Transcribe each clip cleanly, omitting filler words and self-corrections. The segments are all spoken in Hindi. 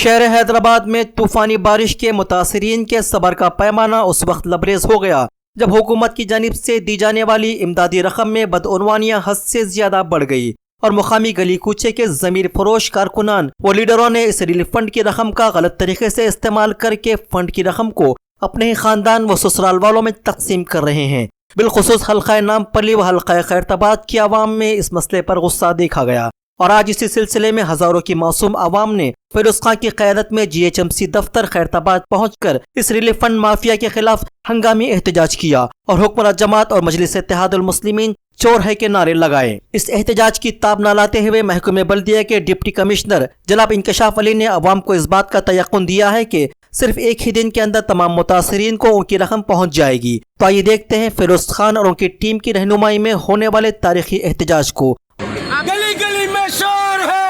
शहर हैदराबाद में तूफानी बारिश के मुतासरीन के सब्र का पैमाना उस वक्त लबरेज हो गया जब हुकूमत की जानिब से दी जाने वाली इमदादी रकम में बदउनवानियां हद से ज्यादा बढ़ गई और मुकामी गली कूचे के जमीर फरोश कारकुनान व लीडरों ने इस रिलीफ फंड की रकम का गलत तरीके से इस्तेमाल करके फंड की रकम को अपने ही खानदान व ससुराल वालों में तकसीम कर रहे हैं। बिलखुसूस हल्का नामपल्ली व हल्का खैरताबाद की आवाम में इस मसले पर गुस्सा देखा गया और आज इसी सिलसिले में हजारों की मासूम आवाम ने फिरोज खां की क़यादत में GHMC दफ्तर खैरताबाद पहुंचकर इस रिलीफ फंड माफिया के खिलाफ हंगामी एहतजाज किया और हुक्मरान जमात और मजलिस इत्तेहादुल मुस्लिमीन चोर है के नारे लगाए। इस एहतजाज की ताब न लाते हुए महकमे बल्दिया के डिप्टी कमिश्नर जनाब इंकशाफ अली ने अवाम को इस बात का तयक़ुन दिया है कि सिर्फ एक ही दिन के अंदर तमाम मुतासरीन को उनकी रकम पहुंच जाएगी। तो आइए देखते हैं फिरोज खान और उनकी टीम की रहनुमाई में होने वाले तारीखी एहतजाज को। गली गली में शोर है,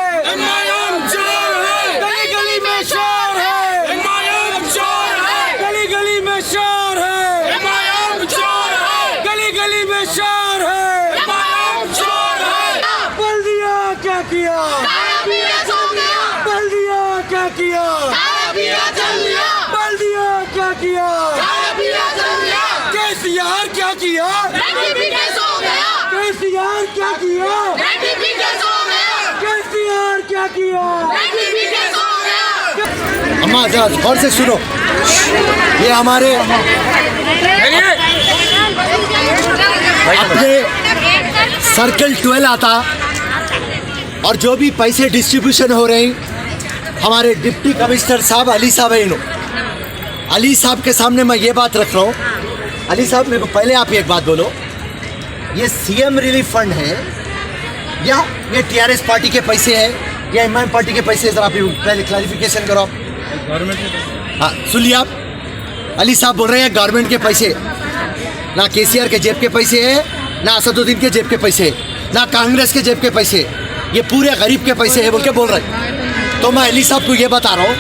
चोर है, गली गली में शोर है, चोर है, गली गली में शोर है, चोर है, गली गली में शोर है, चोर है। बल्दिया क्या किया, बल्दिया क्या किया, बल्दिया क्या किया, केसीआर क्या किया, केसीआर क्या किया, केसीआर क्या किया। अम्मा जरा गौर से सुनो, ये हमारे अपने सर्कल 12 आता और जो भी पैसे डिस्ट्रीब्यूशन हो रहे हैं हमारे डिप्टी कमिश्नर साहब अली साहब है, अली साहब के सामने मैं ये बात रख रहा हूँ। अली साहब मेरे को पहले आप एक बात बोलो, ये CM रिलीफ फंड है या ये TRS पार्टी के पैसे हैं या MIM पार्टी के पैसे? जरा आप पहले क्लैरिफिकेशन करो। हाँ सुन लिया आप, अली साहब बोल रहे हैं गवर्नमेंट के पैसे, ना KCR के जेब के पैसे हैं, ना असदुद्दीन के जेब के पैसे, ना कांग्रेस के जेब के पैसे, ये पूरे गरीब के पैसे हैं बोल के बोल रहे हैं। तो मैं अली साहब को ये बता रहा हूँ,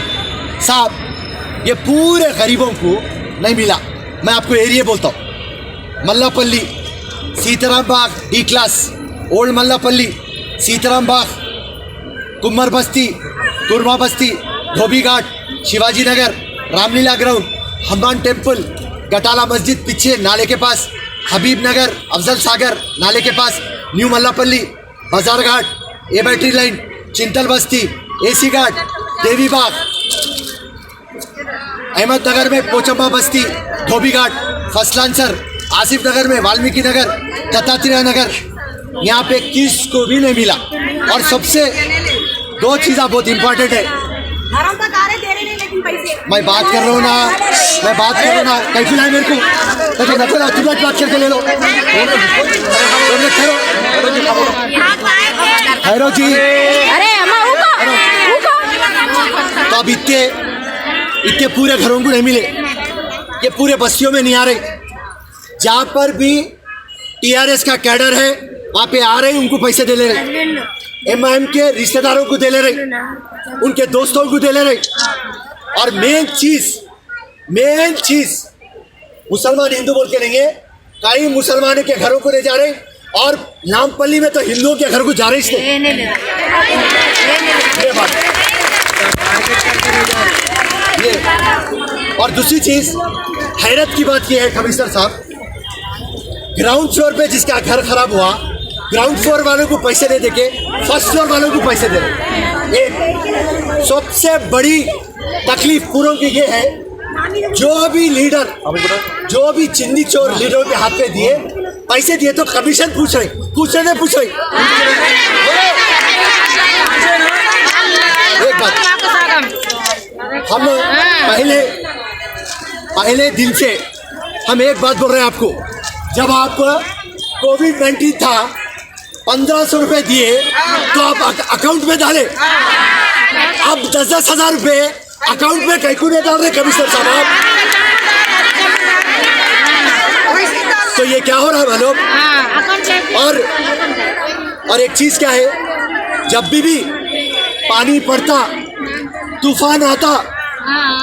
साहब ये पूरे गरीबों को नहीं मिला। मैं आपको एरिया बोलता हूँ, Mallapalli, Sitaram Bagh D class, old Mallapalli, Sitaram Bagh, Kummar Basti, Kurma Basti, Dhobi Ghat, Shivaji Nagar, Ramlila ground, Hanuman temple, Gatala Masjid पीछे नाले के पास, हबीब नगर, अफजल सागर नाले के पास, न्यू मल्लापल्ली, बाजार घाट, ए बैटरी लाइन, चिंतल बस्ती, AC घाट, देवी बाग, अहमदनगर में पोचम्बा बस्ती, धोबी घाट, फर्स्ट लांसर, आसिफ नगर में वाल्मीकि नगर, दत्तात्रेय नगर, यहाँ पे किस को भी नहीं मिला। और सबसे दो चीज़ें बहुत इंपॉर्टेंट है, मैं बात कर रहा हूँ ना, मैं बात कर रहा हूँ ना, कैसे लाए मेरे को तो नकल तुरंत बात करके ले लो। हैरो जी, तो अब इतने पूरे घरों को नहीं मिले, ये पूरे बस्तियों में नहीं आ रहे। जहाँ पर भी TRS का कैडर है वहाँ पे आ रहे, उनको पैसे दे ले रहे, MIM के रिश्तेदारों को दे ले रहे, उनके दोस्तों को दे ले रहे। और मेन चीज मुसलमान हिंदू बोल के नहीं है, कई मुसलमानों के घरों को ले जा रहे और नामपल्ली में तो हिंदुओं के घर को जा रहे इसलिए। और दूसरी चीज हैरत की बात यह है कमिश्नर साहब, ग्राउंड फ्लोर पे जिसका घर खराब हुआ, ग्राउंड फ्लोर वालों को पैसे दे देके फर्स्ट फ्लोर वालों को पैसे दे रहे। एक सबसे बड़ी तकलीफ पूरों की ये है, जो भी लीडर, जो भी चिंदी चोर लीडरों के हाथ पे दिए पैसे दिए तो कमीशन पूछ रहे। एक बात हम पहले दिन से हम एक बात बोल रहे हैं आपको, जब आप कोविड-19 था 1500 रुपये दिए तो आप अकाउंट में डाले, अब 10-10 हजार रुपये अकाउंट में कहीं को नहीं डाल रहे कमिश्नर साहब। तो ये क्या हो रहा है मालूम? और एक चीज क्या है, जब भी पानी पड़ता, तूफान आता,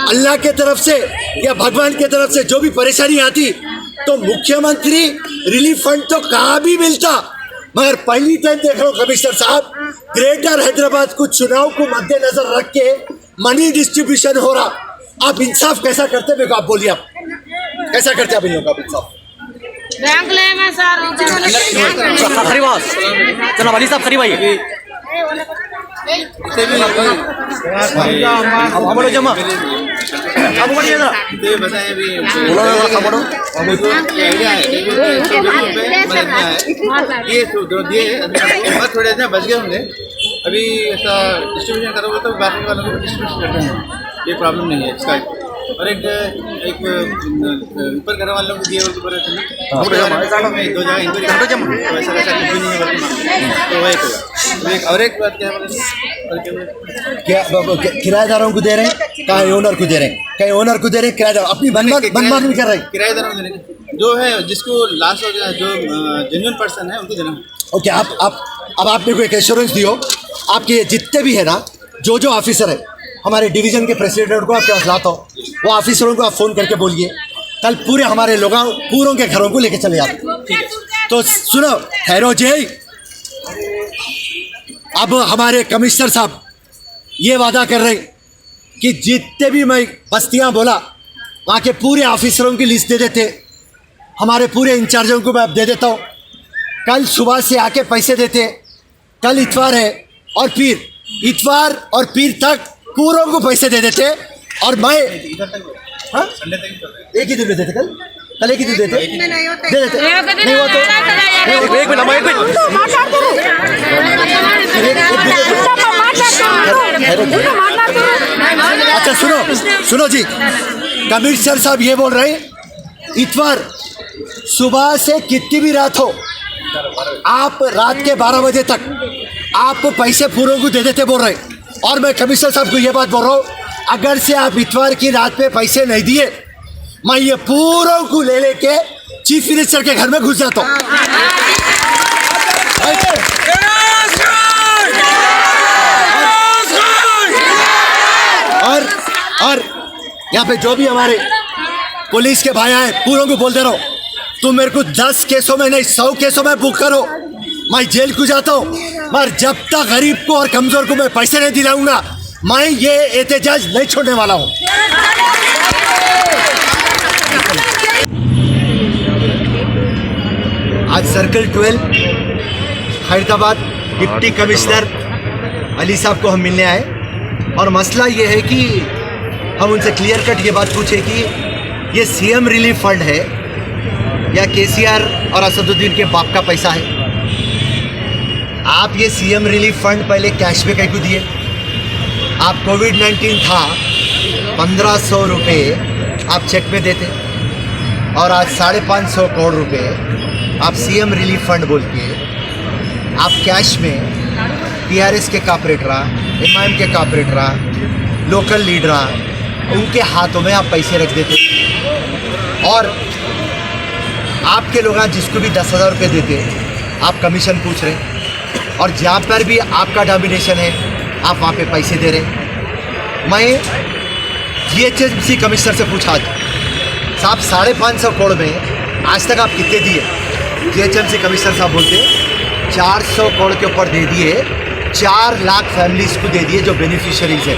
अल्लाह के तरफ से या भगवान के तरफ से जो भी परेशानी आती तो मुख्यमंत्री रिलीफ फंड तो कहाँ भी मिलता। मगर पहली टाइम देख रहा हूँ कमिश्नर साहब, ग्रेटर हैदराबाद को चुनाव को मद्देनजर रख के मनी डिस्ट्रीब्यूशन हो रहा, आप इंसाफ कैसा करते मेरे को आप बोलिए, आप कैसा करते आप इन लोगों का इंसाफ? बैंक ले में सर खरीवास जनाब अली साहब खरीब आइए अब हमारे जमा अब बढ़िए ना ये बताएं अभी बोलो ना खबरो ये जो दिए बहुत थोड़े थे बच गए होंगे अभी ऐसा डिस्ट्रीब्यूशन करोगे तो बाकी वालों को डिस्ट्रीब्यूशन करते हैं, ये प्रॉब्लम नहीं है इसका। और एक ऊपर घर वालों को दिए उसके ऊपर दो जगह इनको तो ऐसा वैसा कुछ भी नहीं है तो वो एक होगा। और एक बात क्या है क्या किराएदारों को दे रहे हैं, कहीं ओनर को दे रहे हैं, कहीं ओनर को दे रहे हैं, किराएदार अपनी मनमानी कर रहे हैं। किराएदारों को देने जो है जिसको लास्ट हो गया जो जेन्युइन पर्सन है उनको देना। ओके, अब आपने को एक एश्योरेंस दियो, आपके ये जितने भी है ना जो ऑफिसर है हमारे डिवीज़न के प्रेसिडेंट को आपके पास लाता हूँ, वो ऑफिसरों को आप फ़ोन करके बोलिए कल पूरे हमारे लोगों पूरों के घरों को लेके चले जाते। तो सुनो ठहरो जी, अब हमारे कमिश्नर साहब ये वादा कर रहे हैं कि जितने भी मैं बस्तियाँ बोला वहाँ के पूरे ऑफिसरों की लिस्ट दे देते, हमारे पूरे इंचार्जों को मैं अब दे देता हूँ, कल सुबह से आके पैसे देते। कल इतवार है और पीर, इतवार और पीर तक पूरों को पैसे दे देते। और मैं हाँ एक ही दिन में देते, कल एक ही दिन देते दे देते नहीं वो तो एक मिनट अच्छा सुनो जी, कमिश्नर साहब ये बोल रहे हैं इतवार सुबह से कितनी भी रात हो आप रात के 12 बजे तक आप पैसे पूरों को दे देते बोल रहे हैं। और मैं कमिश्नर साहब को ये बात बोल रहा हूँ, अगर से आप इतवार की रात पे पैसे नहीं दिए मैं ये पूरों को ले लेके चीफ मिनिस्टर के घर में घुस जाता हूँ। और यहाँ पे जो भी हमारे पुलिस के भाई आए पूरों को बोल दे रहा हूँ, तुम मेरे को 10 केसों में नहीं 100 केसों में बुक करो, मैं जेल को जाता हूँ, मगर जब तक गरीब को और कमजोर को मैं पैसे नहीं दिलाऊंगा मैं ये एहतजाज नहीं छोड़ने वाला हूँ। आज circle 12 Hyderabad deputy commissioner Ali साहब को हम मिलने आए और मसला ये है कि हम उनसे क्लियर कट ये बात पूछे कि ये सीएम रिलीफ फंड है या केसीआर और असदुद्दीन के बाप का पैसा है। आप ये सीएम रिलीफ फंड पहले कैश में कहीं को दिए, आप कोविड-19 था 1500 रुपये आप चेक में देते और आज 550 करोड़ रुपए आप सीएम रिलीफ फंड बोल के आप कैश में टीआरएस के कॉर्पोरेटरा, एमआईएम के कॉर्पोरेटरा, लोकल लीडरा उनके हाथों में आप पैसे रख देते और आपके लोग जिसको भी 10,000 रुपये देते आप कमीशन पूछ रहे और जहाँ पर भी आपका डोमिनेशन है आप वहाँ पे पैसे दे रहे। मैं जीएचएमसी कमिश्नर से पूछा साहब 550 करोड़ में आज तक आप कितने दिए? जीएचएमसी कमिश्नर साहब बोलते 400 करोड़ के ऊपर दे दिए, 4 लाख फैमिलीज को दे दिए जो बेनिफिशियरीज है।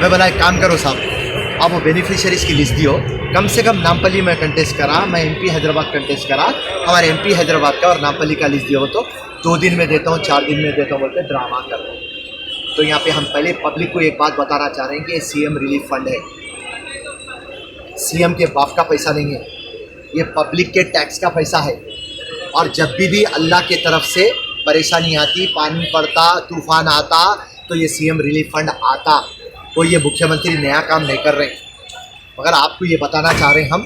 मैं बोला एक काम करो साहब, आप वो बेनिफिशियरीज की लिस्ट दियो, कम से कम नामपल्ली में कंटेस्ट करा, मैं एमपी हैदराबाद कंटेस्ट करा, हमारे एमपी हैदराबाद का और नामपल्ली का लिस्ट दियो तो 2 दिन में देता हूँ 4 दिन में देता हूँ बोलते ड्रामा कर रहे हैं। तो यहाँ पे हम पहले पब्लिक को एक बात बताना चाह रहे हैं कि ये सीएम रिलीफ फंड है, सीएम के बाप का पैसा नहीं है, ये पब्लिक के टैक्स का पैसा है। और जब भी अल्लाह के तरफ से परेशानी आती, पानी पड़ता, तूफान आता तो ये सीएम रिलीफ फंड आता। कोई ये मुख्यमंत्री नया काम नहीं कर रहे, मगर आपको ये बताना चाह रहे हैं हम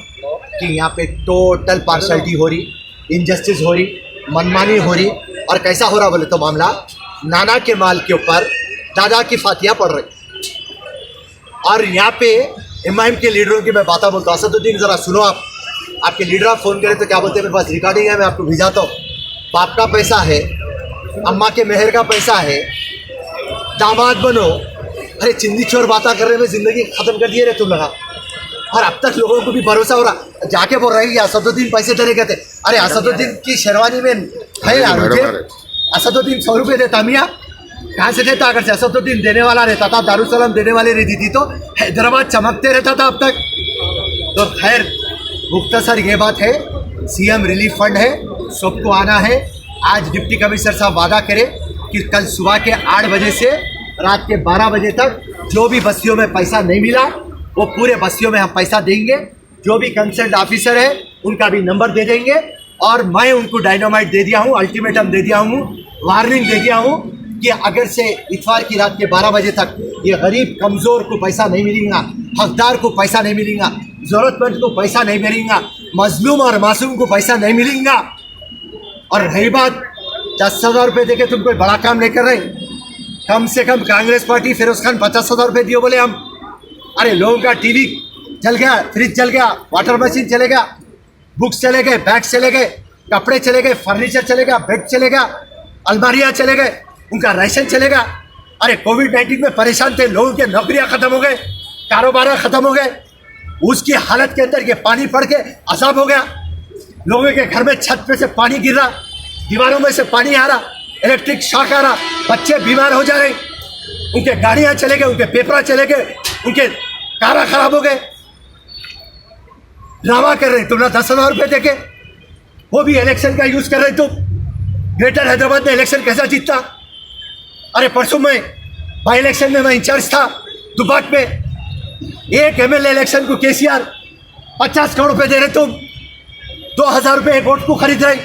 कि यहाँ पे टोटल पार्शलिटी हो रही, इनजस्टिस हो रही, मनमानी हो रही। और कैसा हो रहा बोले तो मामला नाना के माल के ऊपर दादा की फातिया पड़ रही। और यहाँ पे एमआईएम के लीडरों की मैं बातें बोलता हूँ, असदुद्दीन ज़रा सुनो, आपके लीडर फ़ोन करें तो क्या बोलते हैं मेरे पास रिकॉर्डिंग है, मैं आपको भिजाता हूँ। बाप का पैसा है, अम्मा के मेहर का पैसा है, दामाद बनो। अरे चिंदी चोर बातें कर रहे में ज़िंदगी ख़त्म कर दिए रे तुम लगा। और अब तक लोगों को भी भरोसा हो रहा, जाके बोल रहे हैं कि असदुद्दीन पैसे देने कहते। अरे असदुद्दीन की शेरवानी में है यार, मुझे असदुद्दीन 100 रुपये देता मियाँ, कहाँ से देता? अगर असदुद्दीन देने वाला रहता था, दारुसलाम देने वाली रहती थी तो हैदराबाद चमकते रहता था अब तक। तो खैर मुख्तसर ये बात है, सीएम रिलीफ फंड है, सबको आना है। आज डिप्टी कमिश्नर साहब वादा करे कि कल सुबह के 8 बजे से रात के 12 बजे तक जो भी बस्तियों में पैसा नहीं मिला वो पूरे बस्तियों में हम पैसा देंगे। जो भी कंसर्न ऑफिसर है उनका भी नंबर दे देंगे। और मैं उनको डायनामाइट दे दिया हूँ, अल्टीमेटम दे दिया हूँ, वार्निंग दे दिया हूँ कि अगर से इतवार की रात के 12 बजे तक ये गरीब कमज़ोर को पैसा नहीं मिलेगा, हकदार को पैसा नहीं मिलेगा, ज़रूरतमंद को पैसा नहीं मिलेगा, मजलूम और मासूम को पैसा नहीं मिलेगा। और रही बात 10,000 रुपये देके तुम कोई बड़ा काम नहीं कर रहे, कम से कम कांग्रेस पार्टी फिरोज खान 50,000 रुपये दिए बोले हम। अरे लोगों का टीवी जल गया, फ्रिज जल गया, वाटर मशीन चले गया, बुक्स चले गए, बैग्स चले गए, कपड़े चले गए, फर्नीचर चले गया, बेड चले गया, अलमारियाँ चले गए, उनका राशन चलेगा। अरे कोविड-19 में परेशान थे, लोगों के नौकरियाँ ख़त्म हो गए, कारोबार ख़त्म हो गए। उसकी हालत के अंदर ये पानी पड़ के अजाब हो गया। लोगों के घर में छत पे से पानी गिर रहा, दीवारों में से पानी आ रहा, इलेक्ट्रिक शॉक आ रहा, बच्चे बीमार हो जा रहे, उनके गाड़ियाँ चले गए, उनके पेपर चले गए, उनके कारा खराब हो गए। ड्रामा कर रहे तुम ना 10,000 रुपये देके, वो भी इलेक्शन का यूज़ कर रहे तुम। ग्रेटर हैदराबाद में इलेक्शन कैसा जीतता? अरे परसों में बाई इलेक्शन में मैं इंचार्ज था दुबाक में, एक एमएलए इलेक्शन को केसीआर 50 करोड़ रुपए दे रहे तुम, 2,000 रुपये वोट को खरीद रहे।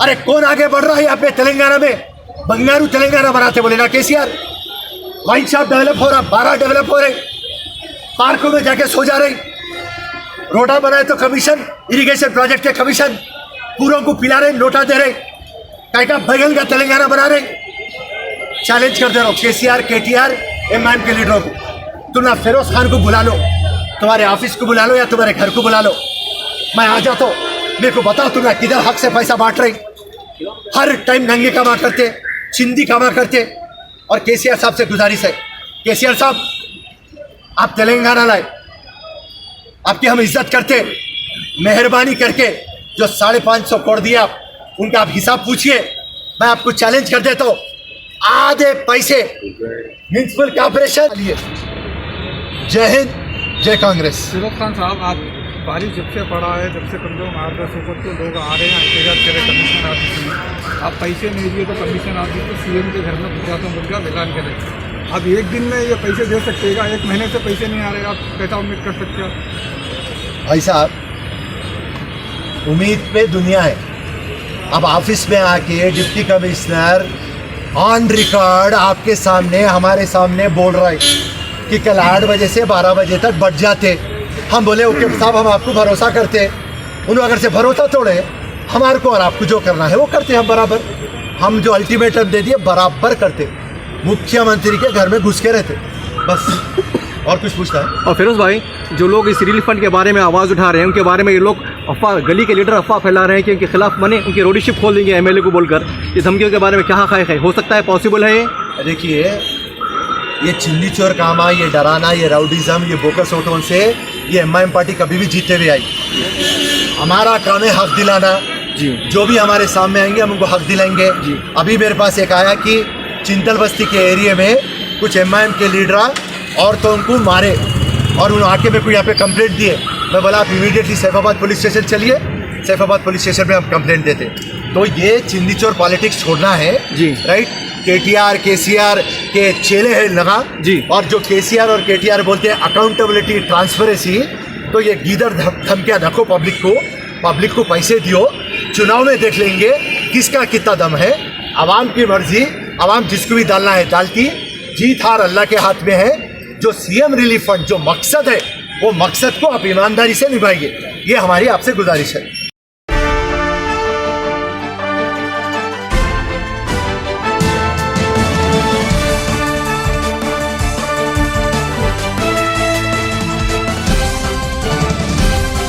अरे कौन आगे बढ़ रहा है यहाँ पे तेलंगाना में? बंगारू तेलंगाना बनाते बोले ना केसीआर। वाइन शॉप डेवलप हो रहा, 12 डेवलप हो रहे, पार्कों में जाके सो जा रहे, रोडा बनाए तो कमीशन, इरिगेशन प्रोजेक्ट के कमीशन, पूरों को पिला रहे, नोटा दे रहे, कहीं का बैगन का तेलंगाना बना रहे। चैलेंज कर दे रहा हूँ केसीआर, केटीआर, एमआईएम के लीडरों को, तुम ना फिरोज खान को बुला लो, तुम्हारे ऑफिस को बुला लो या तुम्हारे घर को बुला लो, मैं आ जाता हूँ, मेरे को बताओ तुम ना किधर हक से पैसा बांट रहे। हर टाइम नंगे कामा करते, चिंदी कामा करते। और केसीआर साहब से गुजारिश है, केसीआर साहब आप तेलंगाना लाए, आपकी हम इज्जत करते, मेहरबानी करके जो 550 करोड़ दिया उनका आप हिसाब पूछिए। मैं आपको चैलेंज कर देता हूँ, आधे पैसे म्यूनसिपल कॉर्पोरेशन लिए। जय हिंद, जय कांग्रेस। फिरोज खान साहब, आप बारिश जब से पड़ा है, जब से कम से कम 8-10 ऊपर तो लोग आ रहे हैं, इंतजार कर रहे कमीशन ऑफिस में। आप पैसे नहीं दिए तो कमीशन ऑफिस को सीएम के घर में पहुँचाता हूँ उनका ऐलान करें। अब एक दिन में ये पैसे दे सकते हैं, 1 महीने से पैसे नहीं आ रहे, आप कैसा उम्मीद कर सकते हो? भाई साहब, उम्मीद पे दुनिया है। अब ऑफिस में आके डिप्टी कमिश्नर ऑन रिकॉर्ड आपके सामने, हमारे सामने बोल रहा है कि कल 8 बजे से 12 बजे तक बढ़ जाते। हम बोले ओके साहब, हम आपको भरोसा करते। उन्होंने अगर से भरोसा तोड़े, हमारे को और आपको जो करना है वो करते हम बराबर। हम जो अल्टीमेटम दे दिए बराबर करते, मुख्यमंत्री के घर में घुस के रहते बस। और कुछ पूछता है? और फिरोज भाई, जो लोग इस रिलीफ फंड के बारे में आवाज़ उठा रहे हैं, उनके बारे में ये लोग अफवाह, गली के लीडर अफवाह फैला रहे हैं कि उनके खिलाफ बने, उनकी रोडीशिप खोल देंगे एमएलए को बोलकर। इस धमकियों के बारे में क्या खाए हो सकता है, पॉसिबल है ये? देखिए, ये चिल्ली चोर कामा, ये डराना, ये राउडिज्म, ये बोकस ओटोन से ये एमआईएम पार्टी कभी भी जीते हुए आई। हमारा काम है हक दिलाना जी। जो भी हमारे सामने आएंगे हम उनको हक दिलाएंगे जी। अभी मेरे पास एक आया कि चिंतल बस्ती के एरिया में कुछ एमआईएम के लीडर औरतों को मारे और उन आके मेरे को यहाँ पे कंप्लेंट दिए। मैं बोला आप इमीडिएटली सैफाबाद पुलिस स्टेशन चलिए, सैफाबाद पुलिस स्टेशन में हम कंप्लेंट देते। तो ये चिंदी चोर पॉलिटिक्स छोड़ना है जी, राइट। केटीआर केसीआर के चेले है लगा जी। और जो केसीआर और केटीआर बोलते हैं अकाउंटेबिलिटी, ट्रांसपेरेंसी, तो ये गीदर धमकियाँ रखो पब्लिक को पैसे दियो, चुनाव में देख लेंगे किसका कितना दम है। आवाम की मर्जी, आवाम जिसको भी डालना है डालती, जीत हार अल्लाह के हाथ में है। जो सीएम रिलीफ फंड जो मकसद है, वो मकसद को आप ईमानदारी से निभाइए, ये हमारी आपसे गुजारिश है।